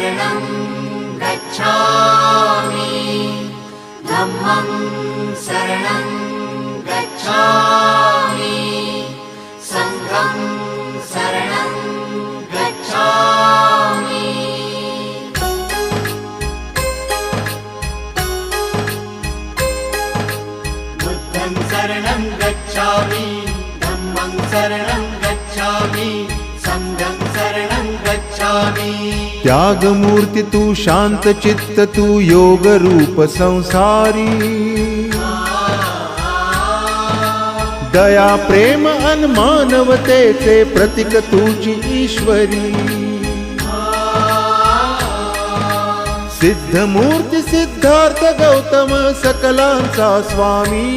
शरणं गच्छामि धम्मं शरणं गच्छामि संघं शरणं गच्छामि बुद्धं शरणं गच्छामि धम्मं शरणं गच्छामि संघं शरणं गच्छामि। त्यागमूर्ती तू शांत चित्त तू योग रूप संसारी दया प्रेम अन मानवतेचे प्रतीक तुझी ईश्वरी सिद्धमूर्ती सिद्धार्थ गौतम सकलांचा स्वामी